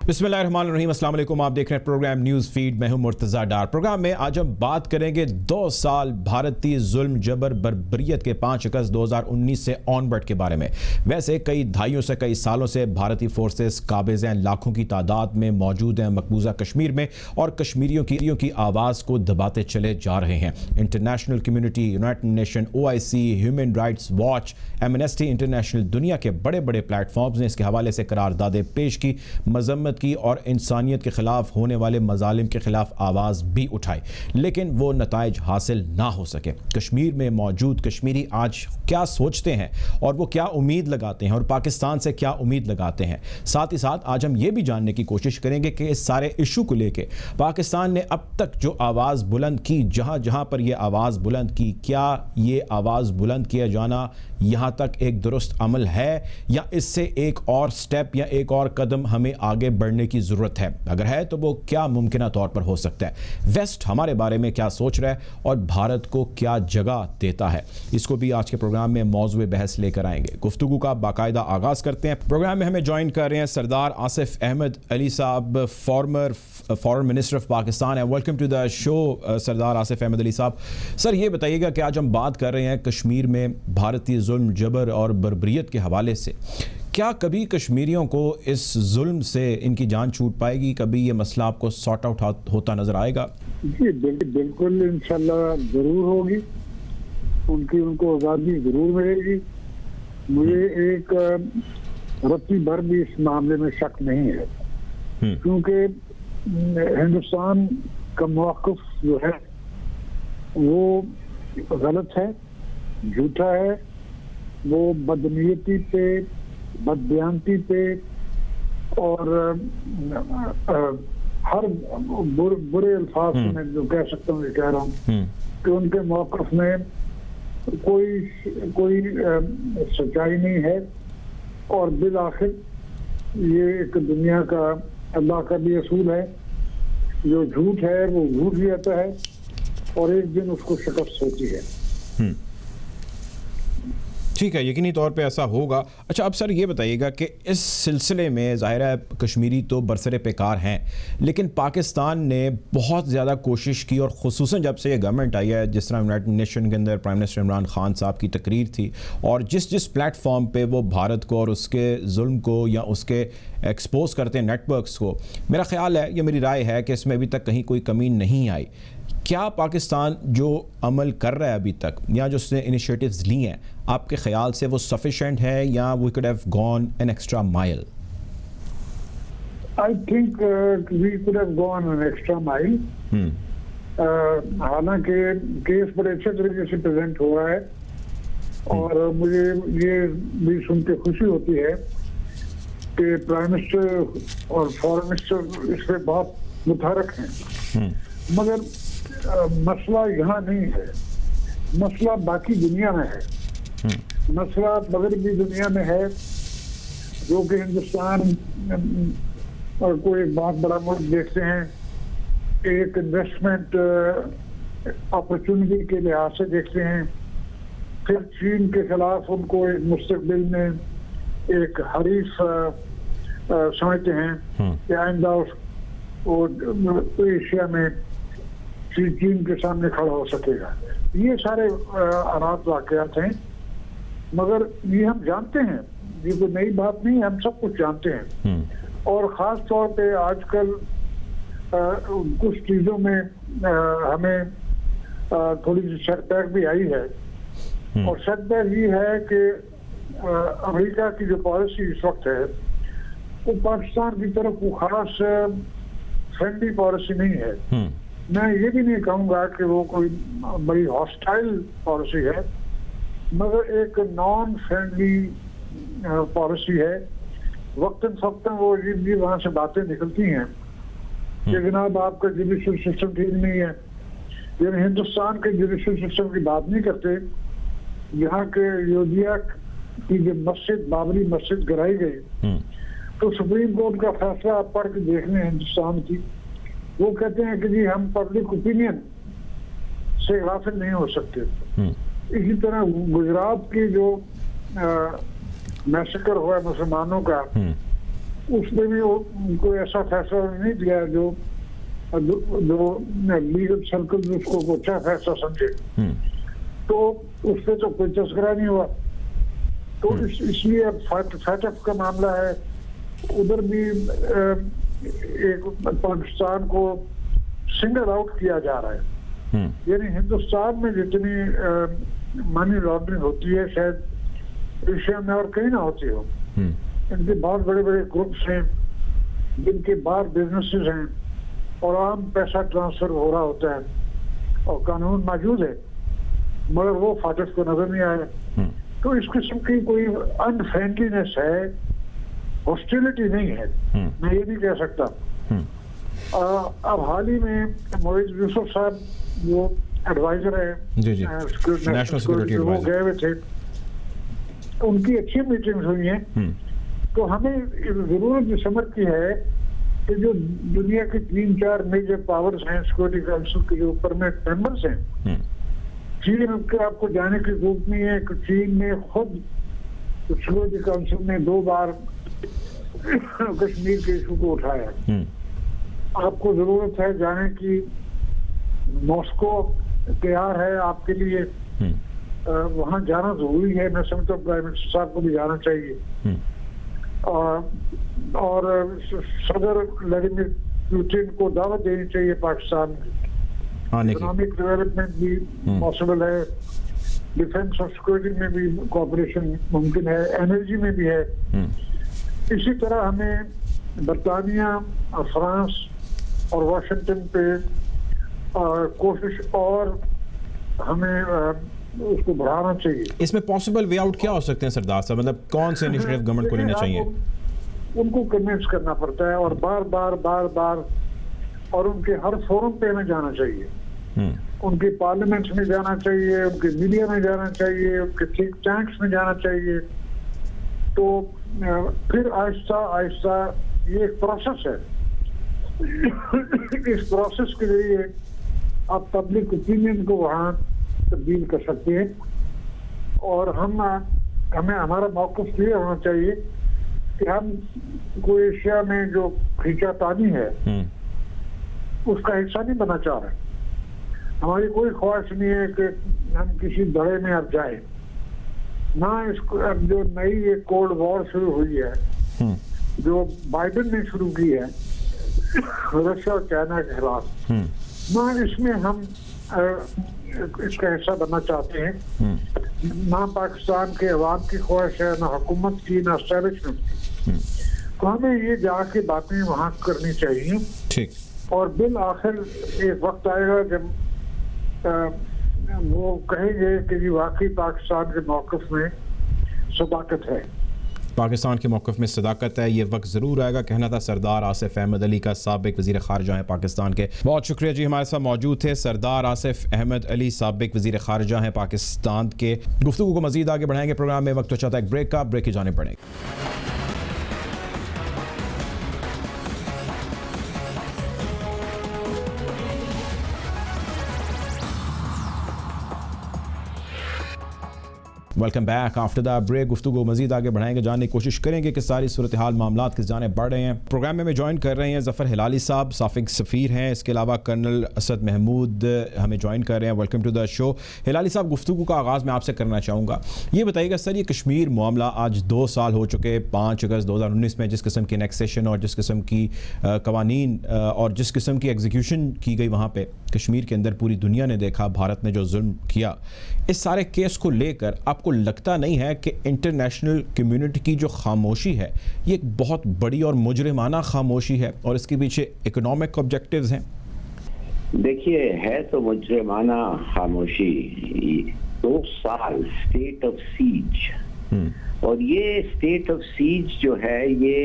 बिस्मिल्लाहिर्रहमानिर्रहीम, अस्सलाम वालेकुम। आप देख रहे हैं प्रोग्राम न्यूज़ फीड। मैं हूं मुर्तज़ा डार। प्रोग्राम में आज हम बात करेंगे 2 साल भारतीय जुल्म जबर बर्बरियत के 5 अगस्त 2019 से ऑनवर्ड के बारे में। वैसे कई दहाइयों से, कई सालों से भारतीय फोर्सेस काबिज़ हैं, लाखों की तादाद में मौजूद हैं मकबूजा कश्मीर में और कश्मीरियों की आवाज़ को दबाते चले जा रहे हैं। International community, United nation, OIC, human rights watch, amnesty international, दुनिया के बड़े बड़े प्लेटफॉर्म्स ने इसके हवाले से करारदादें पेश की, मजम्मत की और इंसानियत के खिलाफ होने वाले मजालिम के खिलाफ आवाज़ भी उठाई, लेकिन वो नताइज हासिल ना हो सके। कश्मीर में मौजूद कश्मीरी आज क्या सोचते हैं और वो क्या उम्मीद लगाते हैं और पाकिस्तान से क्या उम्मीद लगाते हैं। साथ ही साथ आज हम ये भी जानने की कोशिश करेंगे कि इस सारे इशू को लेके पाकिस्तान ने अब तक जो आवाज़ बुलंद की, जहाँ जहाँ पर ये आवाज़ बुलंद की, क्या ये आवाज़ बुलंद किया जाना यहाँ तक एक दुरुस्त अमल है या इससे एक और स्टेप या एक और कदम हमें आगे बढ़ने की ज़रूरत है। अगर है तो वो क्या मुमकिन तौर पर हो सकता है। वेस्ट हमारे बारे में क्या सोच रहा है और भारत को क्या जगह देता है, इसको भी आज के प्रोग्राम में मौजूद बहस लेकर आएंगे। गुफ्तगू का बाकायदा आगाज़ करते हैं। प्रोग्राम में हमें ज्वाइन कर रहे हैं सरदार आसिफ अहमद अली साहब, फॉरेन मिनिस्टर ऑफ पाकिस्तान है। वेलकम टू द शो सरदार आसिफ अहमद अली साहब। सर, ये बताइएगा कि आज हम बात कर रहे हैं कश्मीर में भारतीय जुल्म जबर और बर्बरियत के हवाले से, क्या कभी कश्मीरियों को इस जुल्म से इनकी जान छूट पाएगी? कभी ये मसला आपको सॉर्ट आउट होता नजर आएगा? जी बिल्कुल, इंशाल्लाह जरूर होगी। उनको आज़ादी जरूर मिलेगी। मुझे एक रत्ती भर भी इस मामले में शक नहीं है, क्योंकि हिंदुस्तान का मौक़िफ़ जो है वो गलत है, झूठा है। वो बदनीयती पे, बदबयानती पे और हर बुरे अल्फाज में जो कह सकता हूँ, ये कह रहा हूँ कि उनके मौक़िफ़ में कोई सच्चाई नहीं है। और बिल आखिर ये एक दुनिया का, अल्लाह का भी असूल है, जो झूठ है वो झूठ ही आता है और एक दिन उसको शिकस्त होती है। ठीक है, यकीनी तौर पे ऐसा होगा। अच्छा, अब सर ये बताइएगा कि इस सिलसिले में ज़ाहिर है कश्मीरी तो बरसरे पेकार हैं, लेकिन पाकिस्तान ने बहुत ज़्यादा कोशिश की और ख़ुसूसन जब से ये गवर्नमेंट आई है, जिस तरह यूनाइटेड नेशन के अंदर प्राइम मिनिस्टर इमरान खान साहब की तकरीर थी और जिस प्लेटफॉर्म पे वो भारत को और उसके जुल्म को या उसके एक्सपोज करते हैं नेटवर्क्स को, मेरा ख्याल है, ये मेरी राय है कि इसमें अभी तक कहीं कोई कमी नहीं आई। क्या पाकिस्तान जो अमल कर रहा है अभी तक या जो उसने इनिशिएटिव्स ली हैं, आपके ख्याल से वो सफिशिएंट है या we could have gone an extra mile? I think we could have gone an extra mile. हालांकि केस बड़े अच्छे तरीके से प्रेजेंट हो रहा है और मुझे ये भी सुन के खुशी होती है कि प्राइम मिनिस्टर और फॉरेन मिनिस्टर इस पर बहुत मुतहरक हैं। मगर मसला यहाँ नहीं है, मसला बाकी दुनिया में है। मसला मगरबी दुनिया में है, जो कि हिंदुस्तान और को एक बहुत बड़ा मुल्क देखते हैं, एक इन्वेस्टमेंट अपॉर्चुनिटी के लिहाज से देखते हैं। फिर चीन के खिलाफ उनको एक मुस्तकबिल में एक हरीफ समझते हैं कि आइंदा वो एशिया में चीन के सामने खड़ा हो सकेगा। ये सारे हालात वाकयात हैं, मगर ये हम जानते हैं, ये कोई नई बात नहीं, हम सब कुछ जानते हैं। और ख़ास तौर पे आजकल कुछ चीज़ों में हमें थोड़ी सी सेटबैक भी आई है। और सेटबैक ये है कि अमेरिका की जो पॉलिसी इस वक्त है वो पाकिस्तान की तरफ वो खास फ्रेंडली पॉलिसी नहीं है। मैं ये भी नहीं कहूँगा कि वो कोई बड़ी हॉस्टाइल पॉलिसी है, मगर एक नॉन फ्रेंडली पॉलिसी है। वक्तन फक्तन वो जी वहाँ से बातें निकलती हैं कि जनाब आपका जुडिशल सिस्टम ठीक नहीं है। यानी हिंदुस्तान के जुडिशल सिस्टम की बात नहीं करते। यहाँ के अयोध्या की जो मस्जिद, बाबरी मस्जिद गिराई गई, तो सुप्रीम कोर्ट का फैसला आप पढ़ के देख लें हिंदुस्तान की, वो कहते हैं कि जी हम पब्लिक ओपिनियन से गाफिल नहीं हो सकते। इसी तरह गुजरात की जो मैसेकर हुआ मुसलमानों का, उसमें भी कोई ऐसा फैसला नहीं दिया जो लीगल सर्कल उसको अच्छा फैसला समझे। तो उससे तो कोई तस्करा नहीं हुआ। तो इसलिए अब फैटफ का मामला है, उधर भी एक पाकिस्तान को सिंगल आउट किया जा रहा है। यानी हिंदुस्तान में जितनी मनी लॉन्ड्रिंग होती है शायद एशिया में और कहीं ना होती हो। इनके बहुत बड़े बड़े ग्रुप्स हैं जिनके बाहर बिजनेसेस हैं और आम पैसा ट्रांसफर हो रहा होता है और कानून मौजूद है, मगर वो फाटक को नजर नहीं आया। तो इस किस्म की कोई अनफ्रेंडलीनेस है, हॉस्टिलिटी नहीं है, मैं ये नहीं कह सकता। अब हाल ही में मोइज यूसुफ साहब जो एडवाइजर है नेशनल सिक्योरिटी, वो गए हुए थे, उनकी अच्छी मीटिंग्स हुई हैं। तो हमें जरूरत ये समझ की है कि जो दुनिया की 3-4 मेजर पावर्स हैं सिक्योरिटी काउंसिल के जो परमानेंट मेंबर्स हैं, चीन के आपको जाने की जरूरत नहीं है कि चीन ने खुद सिक्योरिटी काउंसिल में 2 बार कश्मीर के इशू को उठाया। आपको जरूरत है जाने की, मॉस्को तैयार है आपके लिए, वहां जाना जरूरी है। मैं समझता हूँ प्राइम मिनिस्टर साहब को भी जाना चाहिए। और सदर व्लादिमीर पुतिन को दावत देनी चाहिए पाकिस्तान में। इकोनॉमिक डेवलपमेंट भी पॉसिबल है, डिफेंस और सिक्योरिटी में भी कोऑपरेशन मुमकिन है, एनर्जी में भी है। इसी तरह हमें बरतानिया और फ्रांस और वाशिंगटन पे कोशिश और हमें उसको बढ़ाना चाहिए। इसमें पॉसिबल वे आउट क्या हो सकते हैं सरदार साहब? मतलब कौन से इनिशिएटिव गवर्नमेंट को लेने चाहिए? उनको कन्विंस करना पड़ता है और बार बार और उनके हर फोरम पे हमें जाना चाहिए। उनके पार्लियामेंट में जाना चाहिए, उनके मीडिया में जाना चाहिए, उनके थिंक टैंक्स में जाना चाहिए। तो फिर आहिस्ता आहिस्ता ये एक प्रोसेस है। इस प्रोसेस के जरिए आप पब्लिक ओपिनियन को वहाँ तब्दील कर सकते हैं। और हमें हमारा मौक़िफ़ क्लियर होना चाहिए कि हम कोई एशिया में जो खींचातानी है उसका हिस्सा नहीं बनना चाह रहे। हमारी कोई ख्वाहिश नहीं है कि हम किसी धड़े में अब जाए ना। इसको अब जो नई एक कोल्ड वॉर शुरू हुई है, जो बाइडेन ने शुरू की है रशिया और चाइना के खिलाफ, ना इसमें हम इसका हिस्सा बनना चाहते हैं। ना पाकिस्तान के अवाम की ख्वाहिश है, ना हुकूमत की, ना एस्टैब्लिशमेंट की। तो हमें ये जाके बातें वहाँ करनी चाहिए। ठीक। और बिल आखिर एक वक्त आएगा जब वो कहेंगे कि जी वाकई पाकिस्तान के मौक़िफ़ में सदाकत है, पाकिस्तान के मौक़िफ़ में सदाकत है। ये वक्त ज़रूर आएगा। कहना था सरदार आसिफ अहमद अली का, साबिक वज़ीर ख़ारिजा हैं पाकिस्तान के। बहुत शुक्रिया जी, हमारे साथ मौजूद थे सरदार आसिफ अहमद अली, साबिक वज़ीर ख़ारिजा हैं पाकिस्तान के। गुफ्तगू को मज़ीद आगे बढ़ाएंगे प्रोग्राम में। वक्त तो चाहता है एक ब्रेक का, ब्रेक की जाने पड़ेगी। Welcome back after the break. गुफ्तगू मजीद आगे बढ़ाएंगे, जानने की कोशिश करेंगे कि सारी सूरत हाल मामलात किस जाने बढ़ रहे हैं। प्रोग्राम में ज्वाइन कर रहे हैं ज़फ़र हिलाली साहब, साफ़िक सफ़ीर हैं। इसके अलावा कर्नल असद महमूद हमें ज्वाइन कर रहे हैं। Welcome to the show. Hilali साहब, गुफ्तगू का आगाज़ मैं आपसे करना चाहूँगा। ये बताइएगा सर, ये कश्मीर मामला आज 2 साल हो चुके। 5 अगस्त 2019 में जिस किस्म की एनेक्सेशन और जिस किस्म की कवानीन और जिस किस्म की एग्जीक्यूशन की गई वहाँ पर कश्मीर के अंदर, पूरी दुनिया ने देखा भारत ने जो जुल्म किया। इस सारे केस को लेकर आपको लगता नहीं है कि इंटरनेशनल कम्युनिटी की जो खामोशी है ये एक बहुत बड़ी और मुजरिमाना खामोशी है और इसके पीछे इकोनॉमिक ऑब्जेक्टिव्स हैं? देखिए, है तो मुजरिमाना खामोशी। 2 साल स्टेट ऑफ सीज, और ये स्टेट ऑफ सीज जो है ये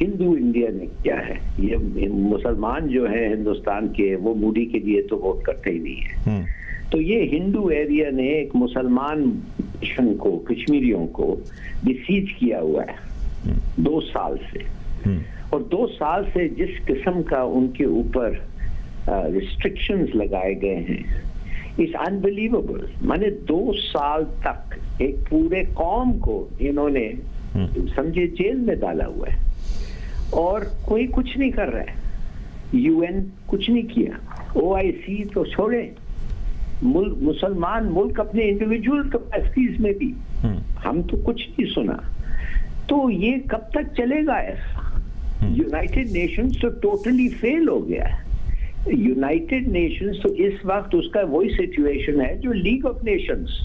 हिंदू इंडिया ने किया है। ये मुसलमान जो है हिंदुस्तान के, वो मोदी के लिए तो वोट करते ही नहीं है। तो ये हिंदू एरिया ने एक मुसलमान नेशन को, कश्मीरियों को डिसीज किया हुआ है 2 साल से। और 2 साल से जिस किस्म का उनके ऊपर रिस्ट्रिक्शंस लगाए गए हैं, इट्स अनबिलीवेबल। माने 2 साल तक एक पूरे कौम को इन्होंने समझे जेल में डाला हुआ है। और कोई कुछ नहीं कर रहा है। यूएन कुछ नहीं किया, ओआईसी तो छोड़े, मुसलमान मुल्क अपने इंडिविजुअल कैपेसिटीज में भी हम तो कुछ नहीं सुना। तो ये कब तक चलेगा ऐसा? यूनाइटेड नेशंस तो टोटली फेल हो गया है। यूनाइटेड नेशंस तो इस वक्त उसका वही सिचुएशन है जो league of Nations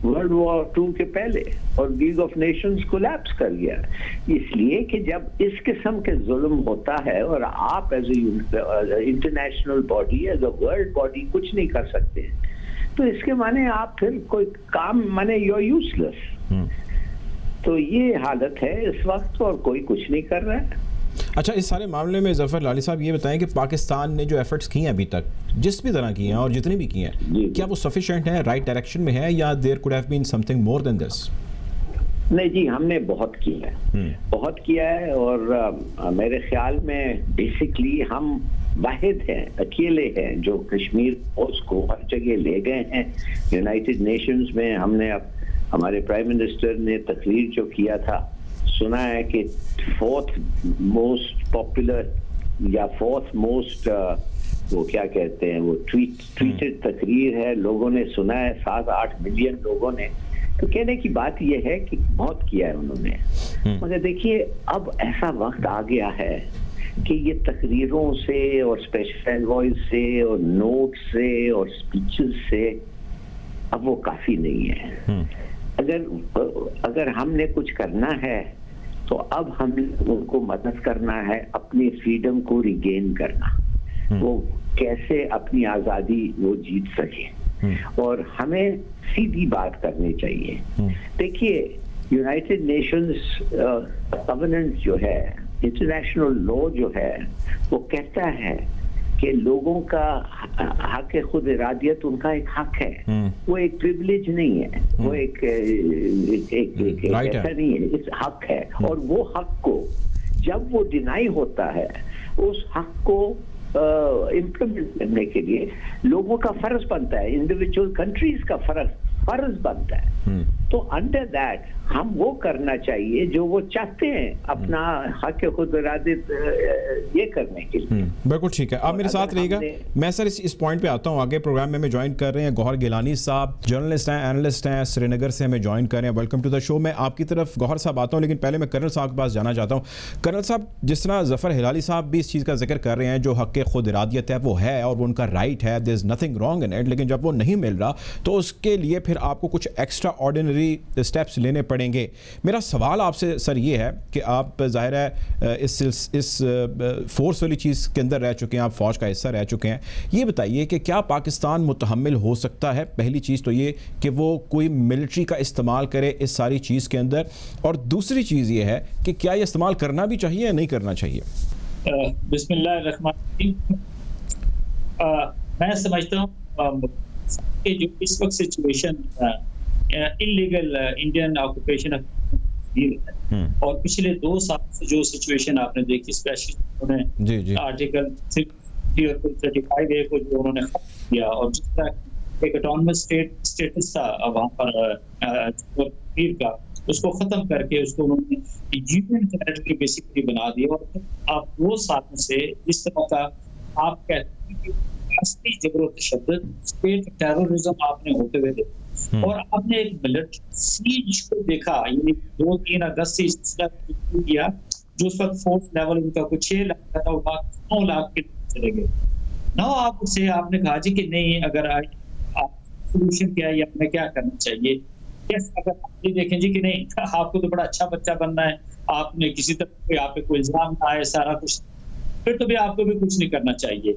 world war 2 के पहले, और लीग ऑफ नेशंस कोलैप्स कर गया। इसलिए कि जब इस किस्म के जुल्म होता है और आप as a international body, as a world body कुछ नहीं कर सकते, तो इसके माने आप फिर कोई काम माने यू आर यूजलेस। तो ये हालत है इस वक्त और कोई कुछ नहीं कर रहा है। अच्छा, इस सारे मामले में ज़फ़र लाली साहब ये बताएं कि पाकिस्तान ने जो एफर्ट्स किए हैं अभी तक, जिस भी तरह की हैं और जितनी भी की हैं, क्या वो सफिशिएंट है, राइट डायरेक्शन में है, या there could have been something more than this? नहीं जी, हमने बहुत किया है, बहुत किया है। और मेरे ख्याल में बेसिकली हम वाहिद हैं, अकेले हैं जो कश्मीर को हर जगह ले गए हैं। यूनाइटेड नेशंस में हमने अब हमारे प्राइम मिनिस्टर ने तकरीर जो किया था, सुना है कि 4th मोस्ट पॉपुलर या 4th मोस्ट वो क्या कहते हैं वो ट्वीटेड तकरीर है, लोगों ने सुना है, 7-8 मिलियन लोगों ने। तो कहने की बात यह है कि बहुत किया है उन्होंने। मगर देखिए, अब ऐसा वक्त आ गया है कि ये तकरीरों से और स्पेशल वॉइस से और नोट से और स्पीचेस से अब वो काफी नहीं है। अगर हमने कुछ करना है तो अब हम उनको मदद करना है अपनी फ्रीडम को रिगेन करना, वो कैसे अपनी आजादी वो जीत सके, और हमें सीधी बात करनी चाहिए। देखिए, यूनाइटेड नेशंस गवर्नेंस जो है, इंटरनेशनल लॉ जो है, वो कहता है कि लोगों का हक खुद इरादियत उनका एक हक है, वो एक प्रिविलेज नहीं है, वो एक ऐसा नहीं है, इस हक है। और वो हक को जब वो डिनाई होता है, उस हक को इम्प्लीमेंट करने के लिए लोगों का फर्ज बनता है, इंडिविजुअल कंट्रीज का फर्ज बनता है। तो अंडर दैट हम वो करना चाहिए जो वो चाहते हैं, अपना हक खुद इरादत ये करने के लिए। बिल्कुल ठीक है, आप मेरे साथ रहिएगा। मैं सर इस पॉइंट पे आता हूँ। आगे प्रोग्राम में हमें ज्वाइन कर रहे हैं गौहर गिलानी साहब, जर्नलिस्ट हैं, एनालिस्ट हैं, श्रीनगर से हमें ज्वाइन कर रहे हैं। Welcome to the show. मैं आपकी तरफ गौहर साहब आता हूँ, लेकिन पहले मैं कर्नल साहब के पास जाना चाहता हूँ। कर्नल साहब, जिस तरह ज़फ़र हिलाली साहब भी इस चीज़ का जिक्र कर रहे हैं, जो हक खुद इरादियत है वो है और वो उनका राइट है, there is nothing wrong in it, लेकिन जब वो नहीं मिल रहा तो उसके लिए फिर आपको कुछ एक्स्ट्रा ऑर्डिनरी स्टेप्स लेने पड़ेंगे। मेरा सवाल आपसे सर ये है कि आप ज़ाहिर है इस फोर्स वाली चीज़ के अंदर रह चुके हैं, आप फ़ौज का हिस्सा रह चुके हैं। ये बताइए कि क्या पाकिस्तान मुतहम्मिल हो सकता है, पहली चीज़ तो ये कि वो कोई मिलिट्री का इस्तेमाल करे इस सारी चीज़ के अंदर, और दूसरी चीज़ ये है कि क्या ये इस्तेमाल करना भी चाहिए या नहीं करना चाहिए? बिस्मिल्लाहिर्रहमानिर्रहीम। मैं समझता हूँ कि जो इस वक्त situation illegal Indian occupation of Kashmir और पिछले 2 साल से जो सिचुएशन आपने देखी, स्पेशली आर्टिकल 35A को जो उन्होंने खत्म किया, और जिस तरह एक ऑटोनमस स्टेटस था वहाँ पर कश्मीर का, उसको खत्म करके उसको उन्होंने यूएन टेरिटरी बेसिकली बना दिया। और आप 2 सालों से इस तरह का आप कहते हैं कि जबर तशद्दुद, स्टेट टेररिज्म आपने होते हुए देखा, और आपने एक मिलिट्री सीज को देखा, यानी 2-3 अगस्त से किया, जो उस वक्त फोर्स लेवल उनका कुछ 6 लाख था, वो 9 लाख के चले गए। 9 आप से आपने कहा जी कि नहीं, अगर आप सोल्यूशन क्या है या हमें क्या करना चाहिए। यस, अगर आप ये देखें जी कि नहीं, आपको तो बड़ा अच्छा बच्चा बनना है, आपने किसी तरह आप पे कोई इल्जाम ना आए, सारा कुछ, फिर तो भी आपको भी कुछ नहीं करना चाहिए।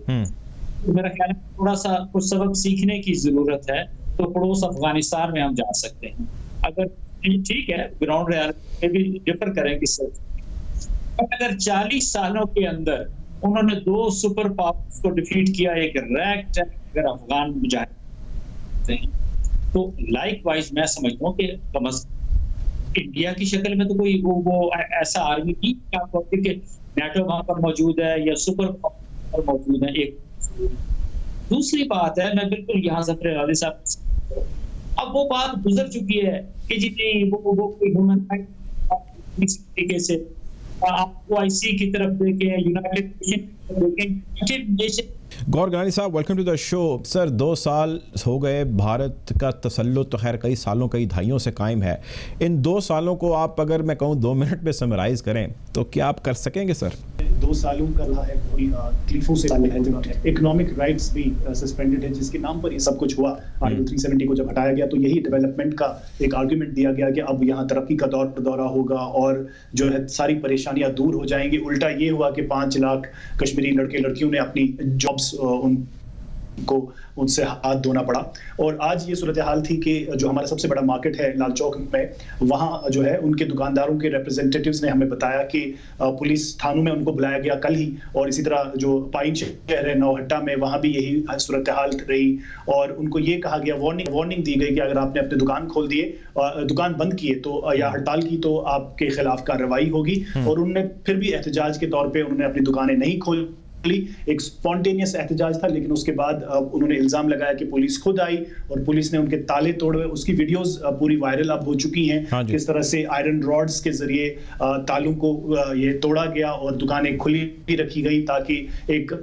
तो मेरा ख्याल है थोड़ा सा कुछ सबक सीखने की जरूरत है। तो पड़ोस अफगानिस्तान में हम जा सकते हैं, अगर ठीक है ग्राउंड रियलिटी में भी डिफर करेंगे सर, अगर 40 सालों के अंदर उन्होंने 2 सुपर पावर्स को डिफीट किया, एक रैक्ट अगर अफगान मुजाहिदीन, तो लाइक वाइज मैं समझता हूँ कि कम अज इंडिया की शक्ल में तो कोई वो ऐसा आर्मी की नेटो वहां पर मौजूद है या सुपर पावर मौजूद है। एक दूसरी बात है, मैं बिल्कुल यहाँ ज़फ़र हिलाली साहब, अब वो बात गुजर चुकी है कि जी नहीं वो कोई ह्यूमन राइट तरीके से आप OIC की तरफ देखें, यूनाइटेड नेशन। गौहर गिलानी साहब, welcome to the show. Sir, 2 साल हो गए, भारत का तसल्लुत तो खैर कई सालों कई दहाइयों से कायम है। इन 2 सालों को आप अगर मैं कहूँ 2 मिनट में समराइज करें तो क्या आप कर सकेंगे सर? 2 सालों का रहा है, पूरी तकलीफों से इकोनॉमिक राइट्स भी सस्पेंडेड है, जिसके नाम पर ये सब कुछ हुआ। आर्टिकल 370 को जब हटाया गया तो यही डेवलपमेंट का एक आर्गुमेंट दिया गया कि अब यहाँ तरक्की का दौरा होगा और जो है सारी परेशानियां दूर हो जाएंगी। उल्टा ये हुआ कि 5 लाख कश्मीरी लड़के लड़कियों ने अपनी जॉब्स उनको उनसे हाथ धोना पड़ा। और आज ये सूरत हाल थी कि जो हमारा सबसे बड़ा मार्केट है लाल चौक में, वहाँ जो है उनके दुकानदारों के रिप्रेजेंटेटिव्स ने हमें बताया कि पुलिस थानों में उनको बुलाया गया कल ही, और इसी तरह जो पाइन शहर है नौहट्टा में, वहाँ भी यही सूरत हाल रही। और उनको ये कहा गया, वार्निंग दी गई कि अगर आपने अपने दुकान खोल दिए, दुकान बंद किए तो या हड़ताल की तो आपके खिलाफ कार्रवाई होगी। और उन्होंने फिर भी एहतजाज के तौर पर उन्होंने अपनी दुकानें नहीं खोली। एक स्पॉन्टेनियस एहतजाज था, लेकिन उसके बाद उन्होंने इल्जाम लगाया कि पुलिस खुद आई और पुलिस ने उनके ताले तोड़े। उसकी वीडियोस पूरी वायरल अब हो चुकी हैं, किस तरह से आयरन रॉड्स के जरिए तालों को ये तोड़ा गया और दुकानें खुली रखी गई ताकि एक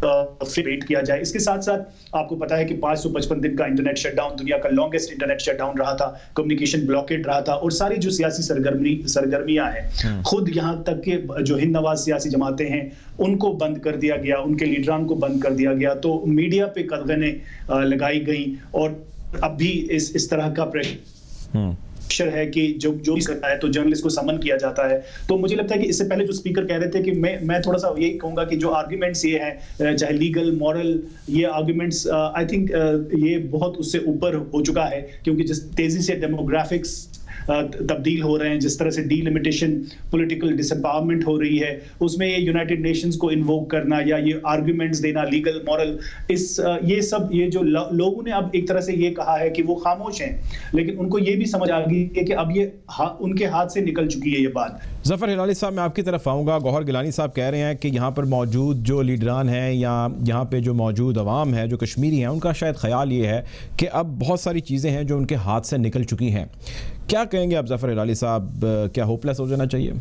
वेट किया जाए। इसके साथ साथ आपको पता है कि 555 दिन का इंटरनेट शटडाउन, दुनिया का लॉन्गेस्ट इंटरनेट शटडाउन रहा था, कम्युनिकेशन ब्लॉकेड रहा था, और सारी जो सियासी सरगर्मियां हैं, खुद यहां तक के जो हिंद नवाज सियासी जमातें हैं उनको बंद कर दिया गया, उनके लीडरान को बंद कर दिया गया। तो मीडिया पे कदगनें लगाई गई और अब भी इस तरह का प्रेशर है कि जो भी करता है तो जर्नलिस्ट को समन किया जाता है। तो मुझे लगता है कि इससे पहले जो स्पीकर कह रहे थे कि मैं थोड़ा सा यही कहूंगा कि जो आर्गुमेंट्स ये हैं, चाहे लीगल मॉरल, ये आर्गुमेंट्स आई थिंक ये बहुत उससे ऊपर हो चुका है, क्योंकि जिस तेजी से डेमोग्राफिक्स तब्दील हो रहे हैं, जिस तरह से डीलिमिटेशन, पॉलिटिकल डिसएम्पावरमेंट हो रही है, उसमें ये यूनाइटेड नेशंस को इन्वोक करना या ये आर्गुमेंट्स देना, लीगल मॉरल, ये जो लोगों ने अब एक तरह से ये कहा है कि वो खामोश हैं, लेकिन उनको ये भी समझ आ गई है कि अब ये उनके हाथ से निकल चुकी है ये बात। ज़फ़र हिलाली साहब, मैं आपकी तरफ आऊँगा। गौहर गिलानी साहब कह रहे हैं कि यहाँ पर मौजूद जो लीडरान हैं या यहाँ पे जो मौजूद अवाम है, जो कश्मीरी हैं, उनका शायद ख्याल ये है कि अब बहुत सारी चीज़ें हैं जो उनके हाथ से निकल चुकी हैं। क्या कहेंगे आप ज़फ़र हिलाली साहब, क्या होपलेस हो जाना चाहिए?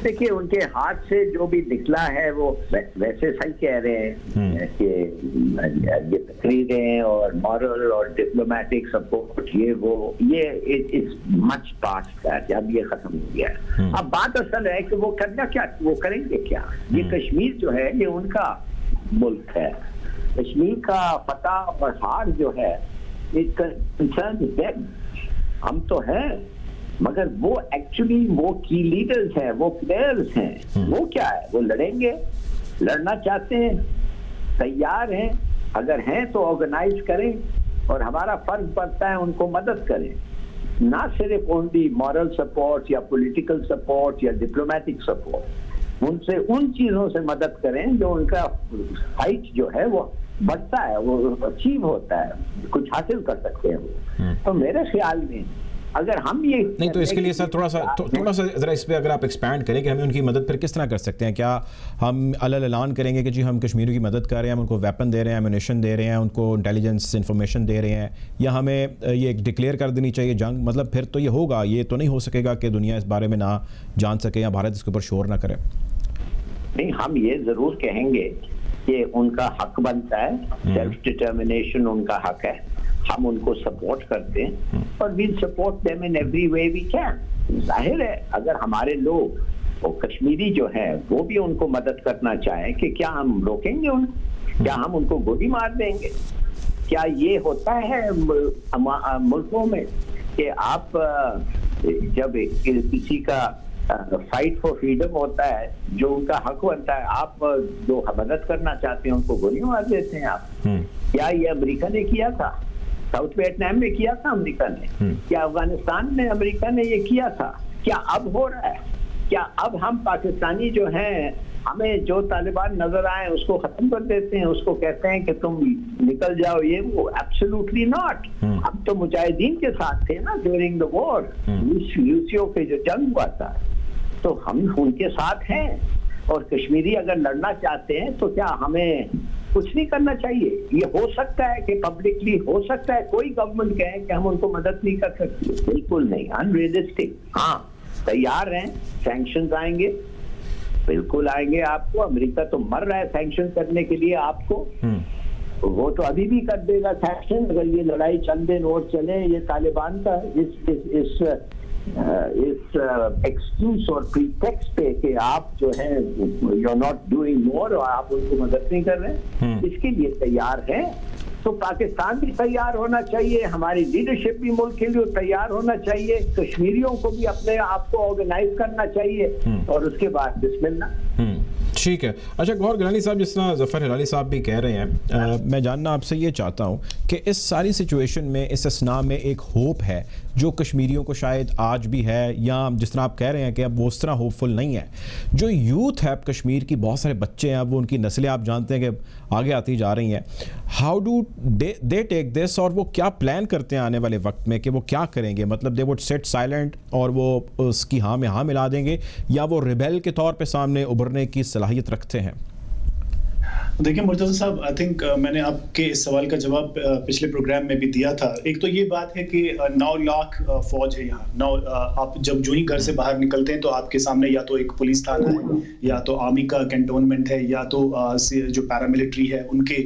देखिए, उनके हाथ से जो भी निकला है वो वैसे सही कह रहे हैं कि ये तकरीरें और मॉरल और डिप्लोमेटिक सपोर्ट ये इट्स मच पास्ट दैट, अब ये खत्म हो गया है। अब बात असल है कि वो करना क्या, वो करेंगे क्या। ये कश्मीर जो है ये उनका मुल्क है। कश्मीर का फतह और हार जो है इट कंसर्न्स देम। हम तो हैं, मगर वो एक्चुअली वो की लीडर्स हैं, वो प्लेयर्स हैं। वो क्या है, वो लड़ेंगे, लड़ना चाहते हैं, तैयार हैं, अगर हैं तो ऑर्गेनाइज करें और हमारा फर्ज बनता है उनको मदद करें, ना सिर्फ ओनली मॉरल सपोर्ट या पॉलिटिकल सपोर्ट या डिप्लोमेटिक सपोर्ट। उनसे उन चीजों से मदद करें जो उनका फाइट जो है वो बढ़ता है, वो अचीव होता है, कुछ हासिल कर सकते हैं वो। तो मेरे ख्याल में अगर हम ये नहीं, तो इसके लिए सर थोड़ा सा ज़रा इस पे अगर आप एक्सपैंड करें कि हमें उनकी मदद फिर किस तरह कर सकते हैं। क्या हम ऐलान करेंगे कि जी हम कश्मीरियों की मदद कर रहे हैं, हम उनको वेपन दे रहे हैं, एमुनेशन दे रहे हैं, उनको इंटेलिजेंस इंफॉर्मेशन दे रहे हैं, या हमें ये डिक्लेयर कर देनी चाहिए जंग? मतलब फिर तो ये होगा, ये तो नहीं हो सकेगा कि दुनिया इस बारे में ना जान सके या भारत इसके ऊपर शोर ना करे। नहीं, हम ये जरूर कहेंगे कि उनका हक बनता है, सेल्फ डिटर्मिनेशन उनका हक है, हम उनको सपोर्ट करते हैं और we support them in every way we can. जाहिर है अगर हमारे लोग और कश्मीरी जो है वो भी उनको मदद करना चाहे कि क्या हम रोकेंगे उनको, क्या हम उनको गोली मार देंगे? क्या ये होता है मुल्कों में कि आप जब किसी का फाइट फॉर फ्रीडम होता है, जो उनका हक बनता है, आप जो मदद करना चाहते हैं उनको गोली मार देते हैं आप? क्या ये अमेरिका ने किया था? साउथ वियतनाम में किया था अमेरिका ने? क्या अफगानिस्तान में अमेरिका ने ये किया था? क्या अब हो रहा है? क्या अब हम पाकिस्तानी जो हैं, हमें जो तालिबान नजर आए उसको खत्म कर देते हैं, उसको कहते हैं कि तुम निकल जाओ, ये वो? Absolutely not. हम तो मुजाहिदीन के साथ थे ना ड्यूरिंग द वॉर, यूसीओ पे जो जंग हुआ था, तो हम उनके साथ हैं। और कश्मीरी अगर लड़ना चाहते हैं तो क्या हमें कुछ नहीं करना चाहिए? ये हो सकता है कि पब्लिकली हो सकता है कोई गवर्नमेंट कहे कि हम उनको मदद नहीं कर सकती, बिल्कुल नहीं, अनरियलिस्टिक। हाँ, तैयार हैं, सैंक्शंस आएंगे, बिल्कुल आएंगे आपको। अमेरिका तो मर रहा है सैंक्शन करने के लिए आपको, वो तो अभी भी कर देगा सैंक्शन अगर ये लड़ाई चंद दिन और चले। ये तालिबान का इस एक्सक्यूज और प्रीटेक्स्ट पे कि आप जो है you are not doing more और आप उनको मदद नहीं कर रहे, इसके लिए तैयार है। तो पाकिस्तान भी तैयार होना चाहिए, हमारी लीडरशिप भी मुल्क के लिए तैयार होना चाहिए, कश्मीरियों को भी अपने आप को ऑर्गेनाइज करना चाहिए और उसके बाद बिस्मिल्लाह। ठीक है। अच्छा गौहर गिलानी साहब, जिस तरह ज़फ़र हिलाली साहब भी कह रहे हैं, मैं जानना आपसे ये चाहता हूँ कि इस सारी सिचुएशन में, इस असना में एक होप है जो कश्मीरियों को शायद आज भी है, या जिस तरह आप कह रहे हैं कि अब वो उस तरह होपफुल नहीं है। जो यूथ है कश्मीर की, बहुत सारे बच्चे हैं, अब वो उनकी नस्लें आप जानते हैं कि आगे आती जा रही हैं। How do they take this, और वो क्या प्लान करते हैं आने वाले वक्त में कि वो क्या करेंगे? मतलब दे वुड सिट साइलेंट और वो उसकी हाँ में हाँ मिला देंगे, या वो रिबेल के तौर पे सामने उभरने की सलाहियत रखते हैं? देखिए मुर्तज़ा साहब, आई थिंक मैंने आपके इस सवाल का जवाब पिछले प्रोग्राम में भी दिया था। एक तो ये बात है कि 9 लाख फौज है यहाँ। 9 आप जब जो ही घर से बाहर निकलते हैं तो आपके सामने या तो एक पुलिस थाना है, या तो आर्मी का कैंटोनमेंट है, या तो जो पैरामिलिट्री है उनके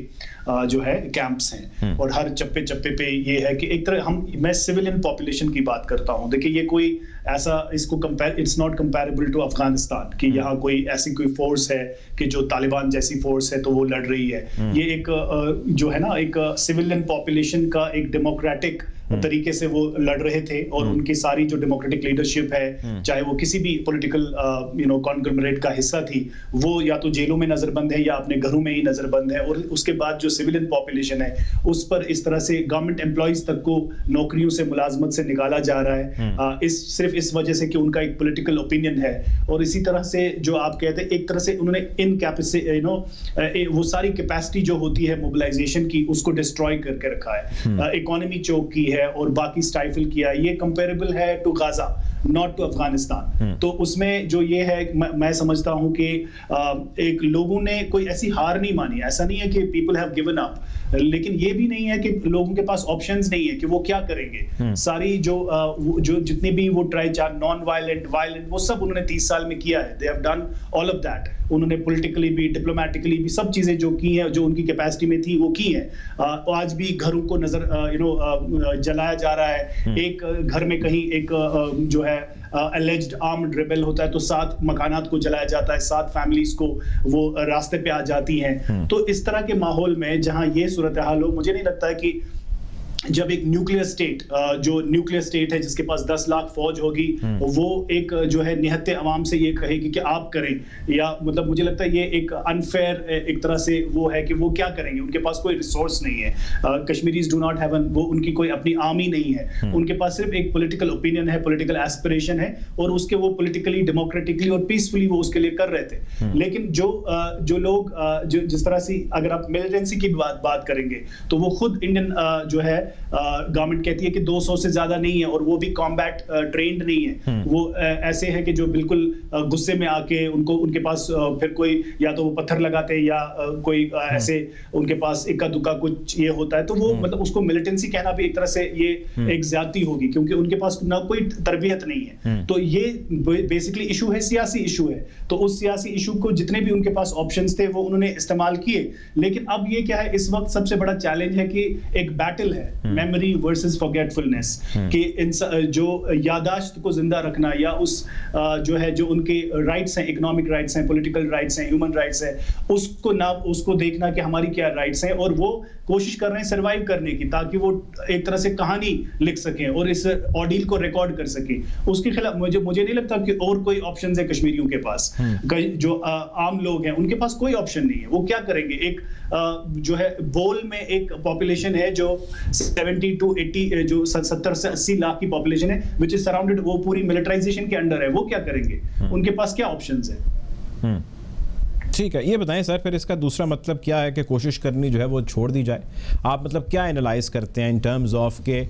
जो है कैंप्स हैं। और हर चप्पे चप्पे पे ये है कि एक तरह मैं सिविलियन पॉपुलेशन की बात करता हूँ। देखिए ये कोई ऐसा इसको it's not comparable to Afghanistan कि यहाँ कोई ऐसी कोई फोर्स है कि जो तालिबान जैसी फोर्स है तो वो लड़ रही है। ये एक जो है ना, एक सिविलियन पॉपुलेशन का एक डेमोक्रेटिक तरीके से वो लड़ रहे थे, और उनकी सारी जो डेमोक्रेटिक लीडरशिप है, चाहे वो किसी भी पॉलिटिकल कॉन्ग्लोमरेट का हिस्सा थी, वो या तो जेलों में नजरबंद है या अपने घरों में ही नजरबंद है। और उसके बाद जो सिविलियन पॉपुलेशन है उस पर इस तरह से गवर्नमेंट एम्प्लॉइज तक को नौकरियों से, मुलाजमत से निकाला जा रहा है, सिर्फ इस वजह से कि उनका एक पॉलिटिकल ओपिनियन है। और इसी तरह से जो आप कहते हैं, एक तरह से उन्होंने वो सारी कैपेसिटी जो होती है मोबिलाइजेशन की, उसको डिस्ट्रॉय करके रखा है। इकोनॉमी चोक की है और बाकी स्टाइफल किया है। ये कंपेरेबल है to Gaza, not to Afghanistan. तो उसमें जो ये है, मैं समझता हूं कि एक लोगों ने कोई ऐसी हार नहीं मानी। ऐसा नहीं है कि पीपल हैव गिवन अप, लेकिन ये भी नहीं है कि लोगों के पास ऑप्शंस नहीं है कि वो क्या करेंगे। सारी जो जितनी भी वो ट्राई, नॉन वायलेंट, वायलेंट, वो सब उन्होंने 30 साल में किया है। They have done all of that. उन्होंने पॉलिटिकली भी, डिप्लोमेटिकली भी सब चीजें जो की हैं, जो उनकी कैपेसिटी में थी वो की है। आज भी घरों को जलाया जा रहा है। एक घर में कहीं एक जो है alleged armed rebel होता है तो 7 मकानात को जलाया जाता है, 7 फैमिलीज को वो रास्ते पे आ जाती हैं। तो इस तरह के माहौल में जहां ये सूरत हाल हो, मुझे नहीं लगता है कि जब एक न्यूक्लियर स्टेट, जो न्यूक्लियर स्टेट है जिसके पास 10 लाख फौज होगी, वो एक जो है निहत्ते अवाम से ये कहेगी कि आप करें, या मतलब मुझे लगता है ये एक अनफेयर एक तरह से वो है कि वो क्या करेंगे। उनके पास कोई रिसोर्स नहीं है। कश्मीरीज डू नॉट हैव वो उनकी कोई अपनी आर्मी नहीं है। उनके पास सिर्फ एक पॉलिटिकल ओपिनियन है, पॉलिटिकल एस्पिरेशन है, और उसके वो पॉलिटिकली, डेमोक्रेटिकली और पीसफुली वो उसके लिए कर रहे थे। लेकिन जो लोग जिस तरह से अगर आप मिलिटेंसी की बात करेंगे तो वो खुद इंडियन जो है गवर्नमेंट कहती है कि 200 से ज्यादा नहीं है, और वो भी कॉम्बैट ट्रेंड नहीं है। वो ऐसे है कि जो बिल्कुल गुस्से में आके उनके पास फिर कोई या तो वो पत्थर लगाते हैं या कोई ऐसे उनके पास इक्का दुक्का कुछ ये होता है। तो वो मतलब उसको मिलिटेंसी कहना भी एक तरह से ये एक ज्यादती होगी, क्योंकि उनके पास ना कोई तरबियत नहीं है। तो ये बेसिकली इशू है, सियासी इशू है। तो उस सियासी इशू को जितने भी उनके पास ऑप्शंस थे वो उन्होंने इस्तेमाल किए। लेकिन अब ये क्या है, इस वक्त सबसे बड़ा चैलेंज है कि एक बैटल है, मेमोरी वर्सेस फॉरगेटफुलनेस, कि जो यादाश्त को जिंदा रखना, या उस जो है जो उनके राइट्स हैं, इकोनॉमिक राइट्स हैं, पॉलिटिकल राइट्स हैं, ह्यूमन राइट्स हैं, उसको देखना कि हमारी क्या राइट्स हैं, और वो कोशिश कर रहे हैं सर्वाइव करने की, ताकि वो एक तरह से कहानी लिख सकें और इस ऑर्डील को रिकॉर्ड कर सकें। उसके खिलाफ मुझे नहीं लगता कि और कोई ऑप्शन है कश्मीरियों के पास। जो आम लोग हैं उनके पास कोई ऑप्शन नहीं है। वो क्या करेंगे? एक जो है बोल में एक पॉपुलेशन है जो 70 to 80 जो 70 से 80 लाख की पॉपुलेशन है, विच इज सराउंडेड, वो पूरी मिलिटराइजेशन के अंडर है। वो क्या करेंगे? उनके पास क्या ऑप्शंस है? ठीक है, ये बताएं सर, फिर इसका दूसरा मतलब क्या है कि कोशिश करनी जो है वो छोड़ दी जाए? आप मतलब क्या एनालाइज करते हैं इन टर्म्स ऑफ के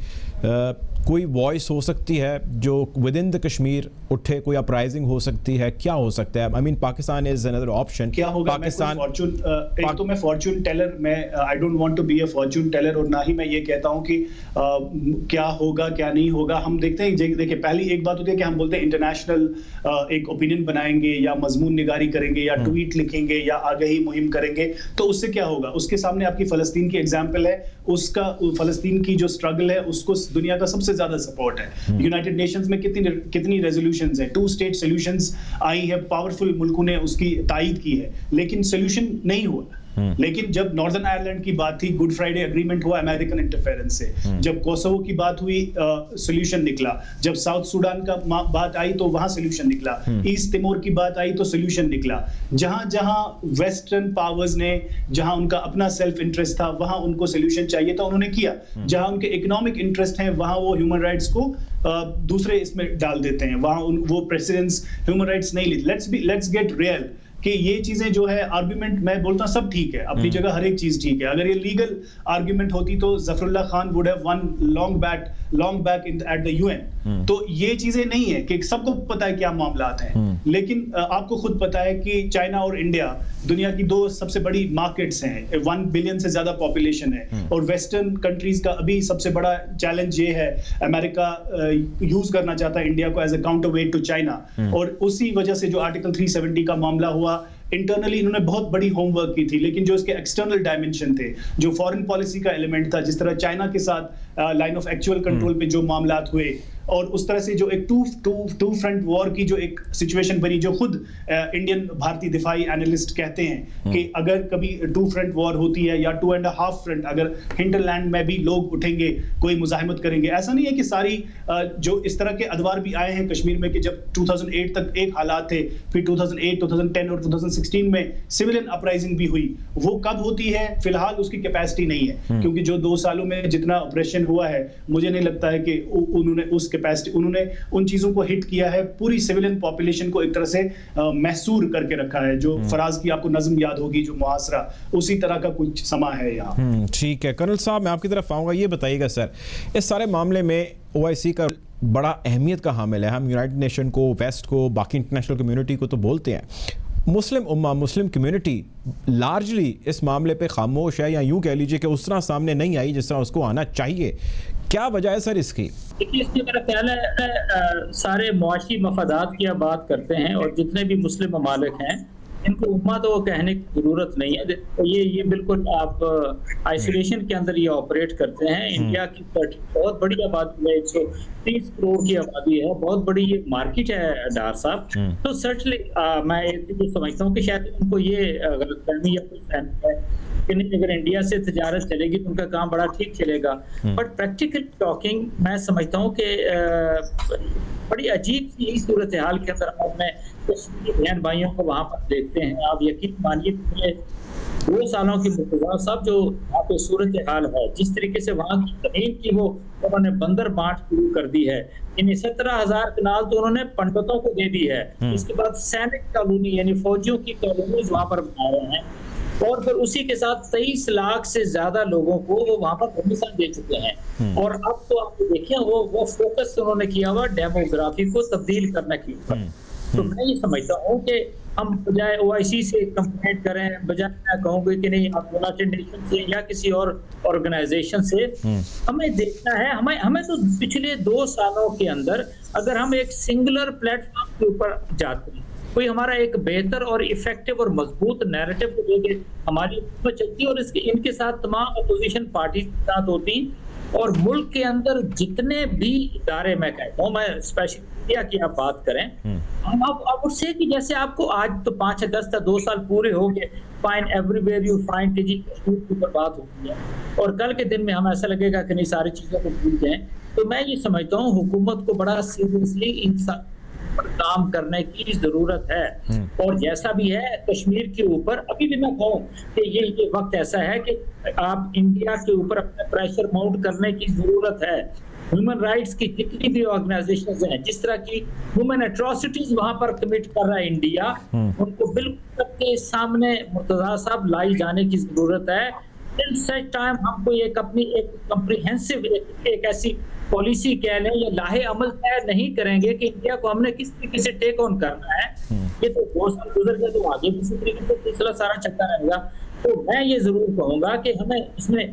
कोई वॉइस हो सकती है जो विद इन द कश्मीर उठे, कोई अपराइजिंग हो सकती है, क्या हो सकता है? I mean Pakistan is another option. क्या होगा? पाकिस्तान एक तो मैं फॉर्चून टेलर, मैं I don't want to be a fortune teller, और ना ही मैं ये कहता हूं कि क्या होगा क्या नहीं होगा। हम देखते हैं, देखिए पहली एक बात होती है कि हम बोलते हैं इंटरनेशनल एक ओपिनियन बनाएंगे या मजमून निगारी करेंगे या ट्वीट लिखेंगे या आगाही मुहिम करेंगे, तो उससे क्या होगा? उसके सामने आपकी फलस्तीन की एग्जाम्पल है, उसका फलस्तीन की जो स्ट्रगल है उसको दुनिया का सबसे ज्यादा सपोर्ट है। यूनाइटेड नेशंस में कितनी रेजोल्यूशंस है, 2 स्टेट सॉल्यूशंस आई है, पावरफुल मुल्कों ने उसकी तायीद की है, लेकिन सॉल्यूशन नहीं हुआ। लेकिन जब नॉर्दर्न आयरलैंड की बात थी, गुड फ्राइडे एग्रीमेंट हुआ अमेरिकन इंटरफेरेंस से। जब कोसोवो की बात हुई, सॉल्यूशन निकला। जब साउथ सूडान का बात आई तो वहां सॉल्यूशन निकला। ईस्ट तिमोर की बात आई तो सॉल्यूशन निकला। जहां जहां वेस्टर्न पावर्स ने, जहां उनका अपना सेल्फ इंटरेस्ट था, वहां उनको सॉल्यूशन चाहिए था, उन्होंने किया। जहां उनके इकोनॉमिक इंटरेस्ट हैं, वहां वो ह्यूमन राइट्स को दूसरे इसमें डाल देते हैं, वहां वो प्रेसिडेंट्स ह्यूमन राइट्स नहीं लेते। लेट्स गेट रियल कि ये चीजें जो है, आर्गुमेंट मैं बोलता हूं सब ठीक है, अपनी जगह हर एक चीज ठीक है। अगर ये लीगल आर्गुमेंट होती तो Zafrullah Khan would have one long back at the UN. तो ये चीजें नहीं है कि सबको पता है क्या मामलात हैं, लेकिन आपको खुद पता है कि चाइना और इंडिया दुनिया की 2 सबसे बड़ी मार्केट्स हैं, 1 बिलियन से ज्यादा पॉपुलेशन है, और वेस्टर्न कंट्रीज का अभी सबसे बड़ा चैलेंज ये है, अमेरिका यूज करना चाहता है इंडिया को as a counterweight to China, और उसी वजह से जो आर्टिकल 370 का मामला हुआ, इंटरनली इन्होंने बहुत बड़ी होमवर्क की थी, लेकिन जो इसके एक्सटर्नल डायमेंशन थे, जो फॉरेन पॉलिसी का एलिमेंट था, जिस तरह चाइना के साथ लाइन ऑफ एक्चुअल कंट्रोल पे जो मामलात हुए, और उस तरह से जो एक टू फ्रंट वॉर की जो एक सिचुएशन बनी, जो खुद इंडियन भारतीय दिफाई एनालिस्ट कहते हैं कि अगर कभी 2 फ्रंट वॉर होती है या 2.5 फ्रंट, अगर हिंटरलैंड में भी लोग उठेंगे, कोई मुजाहिमत करेंगे। ऐसा नहीं है कि सारी जो इस तरह के अदवार भी आए हैं कश्मीर में कि जब 2008 तक एक हालात थे, फिर 2008, 2010 और 2016 में सिविलियन अपराइजिंग भी हुई। वो कब होती है? फिलहाल उसकी कैपेसिटी नहीं है, क्योंकि जो 2 सालों में जितना ऑपरेशन हुआ है, मुझे नहीं लगता है कि उन्होंने उन चीजों को हिट किया है। पूरी सिविलियन पॉपुलेशन को एक तरह से महसूर करके रखा है। जो फराज की आपको नज़म याद होगी, जो मुहासरा, उसी तरह का कुछ समा है यहाँ। ठीक है कर्नल साहब, मैं आपकी तरफ आऊँगा। ये बताइएगा सर, इस सारे मामले में OIC का बड़ा अहमियत का हामिल है। हम यूनाइटेड नेशन को, वेस्ट को, बाकी इंटरनेशनल कम्युनिटी को तो बोलते हैं, मुस्लिम उम्मा, मुस्लिम कम्युनिटी लार्जली इस मामले पे खामोश है, या यूं कह लीजिए कि उस तरह सामने नहीं आई जिस तरह उसको आना चाहिए। क्या वजह है सर इसकी? देखिए, इसकी मेरा ख्याल है सारे मुआशी मफादात की आप बात करते हैं, और जितने भी मुस्लिम ममालिक हैं, इनको उम्मा तो कहने की जरूरत नहीं है। तो ये बिल्कुल आप आइसोलेशन के अंदर ये ऑपरेट करते हैं। इंडिया की बहुत बड़ी आबादी है, 130 करोड़ की आबादी है, बहुत बड़ी ये मार्केट है डार साहब। तो सर्चली मैं ये समझता हूँ कि शायद उनको ये गलतफहमी या कुछ फहमी है कि नहीं, अगर इंडिया से तजारत चलेगी तो उनका काम बड़ा ठीक चलेगा। बट प्रैक्टिकल टॉकिंग मैं समझता हूँ कि बड़ी अजीब सी सूरत हाल के अंदर अपने कश्मीरी बहन भाइयों को वहाँ पर देखते हैं। आप यकीन मानिए, 2 सालों की मुर्तज़ा साहब जो वहाँ पे सूरत हाल है, जिस तरीके से वहाँ की जमीन की वो उन्होंने बंदर बांट शुरू कर दी है। यानी 17,000 कनाल तो उन्होंने पंडितों को दे दी है। इसके बाद सैनिक कॉलोनी यानी फौजियों की कॉलोनीज वहाँ पर बना रहे हैं, और फिर उसी के साथ 23 लाख से ज्यादा लोगों को वो वहां पर परमिशन दे चुके हैं। और अब तो आप देखिए वो फोकस उन्होंने किया हुआ डेमोग्राफी को तब्दील करने के ऊपर। तो मैं ये समझता हूँ कि हम बजाय OIC से कंप्लेंट करें, बजाय मैं कहूँगी कि नहीं आप यूनाइटेड नेशन से या किसी और ऑर्गेनाइजेशन से, हमें देखना है, हमें तो पिछले 2 सालों के अंदर अगर हम एक सिंगुलर प्लेटफॉर्म के ऊपर जाते हैं, कोई हमारा एक बेहतर और इफेक्टिव और मजबूत नैरेटिव को लेके हमारी हुकूमत चलती, और इसके इनके साथ तमाम अपोजिशन पार्टी के साथ होती, और मुल्क के अंदर जितने भी इदारे, मैं कहता हूँ, मैं स्पेशल इंडिया की आप बात करें, हम आप उससे कि जैसे आपको आज तो 5 अगस्त था, 2 साल पूरे हो गए, फाइन एवरीवेयर यू फाइंड, जी कश्मीर की ऊपर बात होती है, और कल के दिन में हमें ऐसा लगेगा कि नहीं सारी चीजों को भूल जाएं। तो मैं ये समझता हूँ हुकूमत को बड़ा सीरियसली इन काम करने की जरूरत है। और जैसा भी है कश्मीर के ऊपर अभी भी मैं कहूँ कि ये वक्त ऐसा है कि आप इंडिया के ऊपर अपने प्रेशर माउंट करने की जरूरत है। ह्यूमन राइट्स की जितनी भी ऑर्गेनाइजेशंस हैं, जिस तरह की ह्यूमन एट्रोसिटीज वहां पर कमिट कर रहा है इंडिया, उनको बिल्कुल सबके सामने मुर्तजा साहब लाई जाने की जरूरत है। इन सच टाइम हमको एक अपनी एक कम्प्रिहेंसिव एक ऐसी पॉलिसी कह लें या लाहे अमल तय नहीं करेंगे कि इंडिया को हमने किस तरीके से टेक ऑन करना है, ये तो 2 साल गुजर गए, तो आगे भी इसी तरीके से सिलसिला सारा चलता रहेगा। तो मैं ये जरूर कहूंगा कि हमें इसमें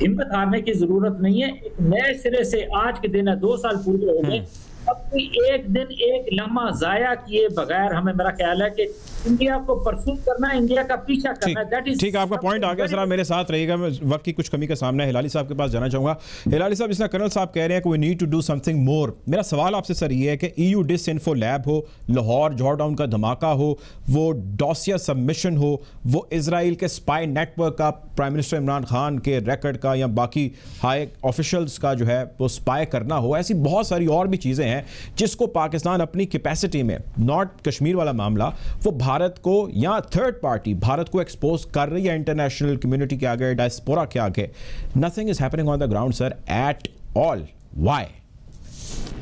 हिम्मत हारने की जरूरत नहीं है। एक नए सिरे से आज के दिन है, 2 साल पूरे हो गए, अब कोई एक दिन एक लम्हा जाया किए बगैर हमें, मेरा ख्याल है कि इंडिया को परसू करना है, इंडिया का पीछा करना है। दैट इज ठीक, आपका पॉइंट आ गया। सर मेरे साथ रहिएगा, मैं वक्त की कुछ कमी का सामना है। हिलाली साहब के पास जाना चाहूंगा। हिलाली साहब, जिसना कर्नल साहब कह रहे हैं कि we need to do something more, मेरा सवाल आपसे सर ये है कि EU डिसइंफो लैब हो, लाहौर जॉर्डाउन का धमाका हो, वो डॉसिया सबमिशन हो, वो इजराइल के स्पाई नेटवर्क का प्राइम मिनिस्टर इमरान खान के रिकॉर्ड का या बाकी हाई ऑफिशियल्स का जो है वो स्पाई करना हो, ऐसी बहुत सारी और भी चीज़ें हैं जिसको पाकिस्तान अपनी कैपेसिटी में, नॉट कश्मीर वाला मामला, वो भारत को या थर्ड पार्टी भारत को एक्सपोज कर रही है इंटरनेशनल कम्युनिटी के आगे, डायस्पोरा के आगे। Nothing is happening on the ground sir at all. Why?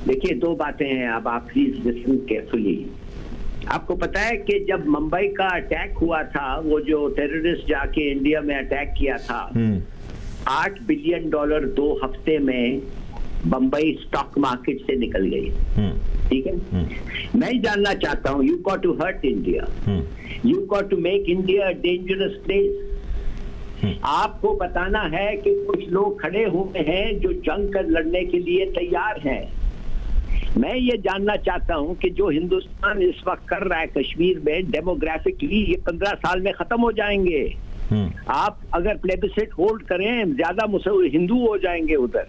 देखिए, 2 बातें हैं, अब आप प्लीज लिसन केयरफुली। आपको पता है कि जब मुंबई का अटैक हुआ था, वो जो टेररिस्ट जाके इंडिया में अटैक किया था, $8 बिलियन 2 हफ्ते में बंबई स्टॉक मार्केट से निकल गई। ठीक है, मैं जानना चाहता हूं, you got to hurt India, you got to make India dangerous place. आपको बताना है कि कुछ लोग खड़े हुए हैं जो जंग कर लड़ने के लिए तैयार हैं। मैं ये जानना चाहता हूं कि जो हिंदुस्तान इस वक्त कर रहा है कश्मीर में, डेमोग्राफिकली ये 15 साल में खत्म हो जाएंगे। आप अगर प्लेबिसाइट होल्ड करें, ज्यादा हिंदू हो जाएंगे उधर।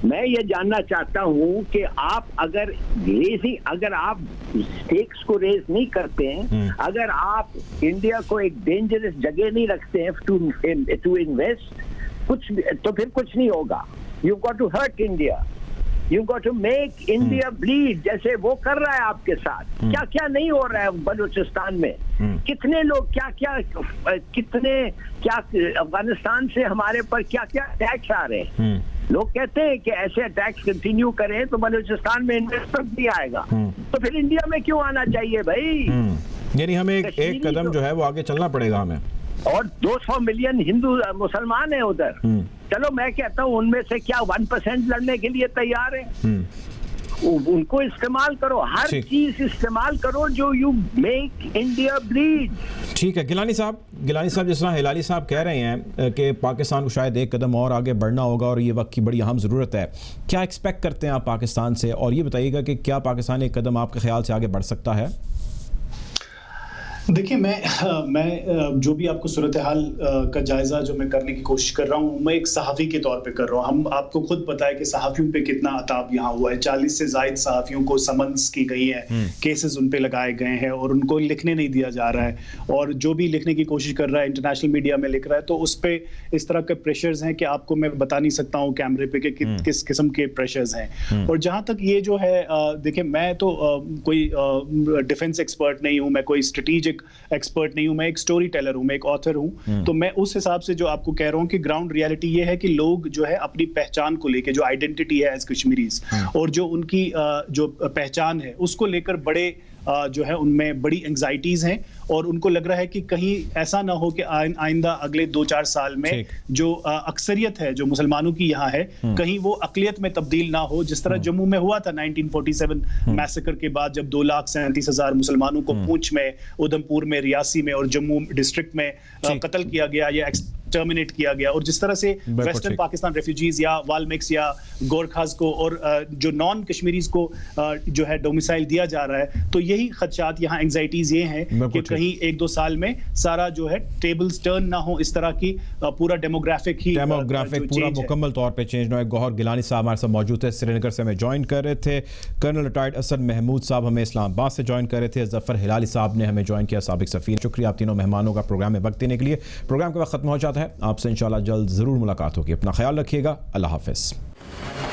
मैं ये जानना चाहता हूं कि आप अगर आप स्टेक्स को रेज नहीं करते हैं, अगर आप इंडिया को एक डेंजरस जगह नहीं रखते हैं टू इन्वेस्ट, कुछ तो फिर कुछ नहीं होगा। You got to hurt India, you got to make India bleed, जैसे वो कर रहा है आपके साथ। क्या क्या नहीं हो रहा है बलूचिस्तान में, कितने लोग क्या अफगानिस्तान से हमारे पर क्या क्या अटैक्स आ रहे हैं। लोग कहते हैं कि ऐसे अटैक्स कंटिन्यू करें तो बलूचिस्तान में इन्वेस्टमेंट भी आएगा, तो फिर इंडिया में क्यों आना चाहिए भाई? यानी हमें एक कदम जो है वो आगे चलना पड़ेगा हमें। और 200 मिलियन हिंदू मुसलमान है उधर। चलो मैं कहता हूँ उनमें से क्या 1% लड़ने के लिए तैयार है? उनको इस्तेमाल करो, हर चीज इस्तेमाल करो जो यू मेक इंडिया ब्लीड। ठीक है गिलानी साहब, जिस तरह हिलाली साहब कह रहे हैं कि पाकिस्तान को शायद एक कदम और आगे बढ़ना होगा और ये वक्त की बड़ी अहम ज़रूरत है, क्या एक्सपेक्ट करते हैं आप पाकिस्तान से? और ये बताइएगा कि क्या पाकिस्तान एक कदम आपके ख्याल से आगे बढ़ सकता है? देखिए, मैं जो भी आपको सूरत हाल का जायजा जो मैं करने की कोशिश कर रहा हूँ, मैं एक सहाफ़ी के तौर पे कर रहा हूँ। हम आपको खुद पता है कि सहाफ़ियों पे कितना अताब यहाँ हुआ है। 40 से ज़ायद सहाफ़ियों को समन्स की गई है, केसेस उन पे लगाए गए हैं और उनको लिखने नहीं दिया जा रहा है। और जो भी लिखने की कोशिश कर रहा है, इंटरनेशनल मीडिया में लिख रहा है, तो उस पर इस तरह के प्रेशर्स हैं कि आपको मैं बता नहीं सकता हूँ कैमरे पे कि किस किस्म के प्रेशर्स हैं। और जहाँ तक ये जो है, देखिए मैं तो कोई डिफेंस एक्सपर्ट नहीं हूँ, मैं कोई स्ट्रेटेजिक एक्सपर्ट नहीं हूं, मैं एक स्टोरी टेलर हूं, मैं एक ऑथर हूं। तो मैं उस हिसाब से जो आपको कह रहा हूं कि ग्राउंड रियलिटी ये है कि लोग जो है अपनी पहचान को लेके, जो आइडेंटिटी है एज कश्मीरीज, और जो उनकी जो पहचान है उसको लेकर बड़े जो है उनमें बड़ी एंग्जाइटीज हैं। और उनको लग रहा है कि कहीं ऐसा ना हो कि आइंदा अगले 2-4 साल में जो अक्सरियत है जो मुसलमानों की यहाँ है, कहीं वो अकलियत में तब्दील ना हो, जिस तरह जम्मू में हुआ था 1947 मैसेकर के बाद, जब 2,37,000 मुसलमानों को पूंछ में, उधमपुर में, रियासी में और जम्मू डिस्ट्रिक्ट में कत्ल किया गया या टर्मिनेट किया गया। और जिस तरह से वेस्टर्न पाकिस्तान रेफ्यूजीज या वाल्मिक्स या गोरखास को और जो नॉन कश्मीरीज को जो है डोमिसाइल दिया जा रहा है, तो यही खदशात यहाँ एंग्जाइटीज ये हैं कि कहीं 1-2 साल में सारा जो है टेबल्स टर्न ना हो, इस तरह की पूरा डेमोग्राफिक पूरा मुकम्मल तौर पे चेंज ना हो। गौहर गिलानी साहब हमारे साथ मौजूद थे, श्रीनगर से हमें ज्वाइन कर रहे थे। कर्नल रिटायर्ड असद महमूद साहब हमें इस्लामाबाद से ज्वाइन कर रहे थे। जफर हिलाली साहब ने हमें ज्वाइन किया, साबिक सफीर। शुक्रिया आप तीनों मेहमानों का प्रोग्राम में वक्त देने के लिए। प्रोग्राम का वक्त खत्म हो जाता है, आपसे इंशाल्लाह जल्द ज़रूर मुलाकात होगी। अपना ख्याल रखिएगा, अल्लाह हाफ़िज़।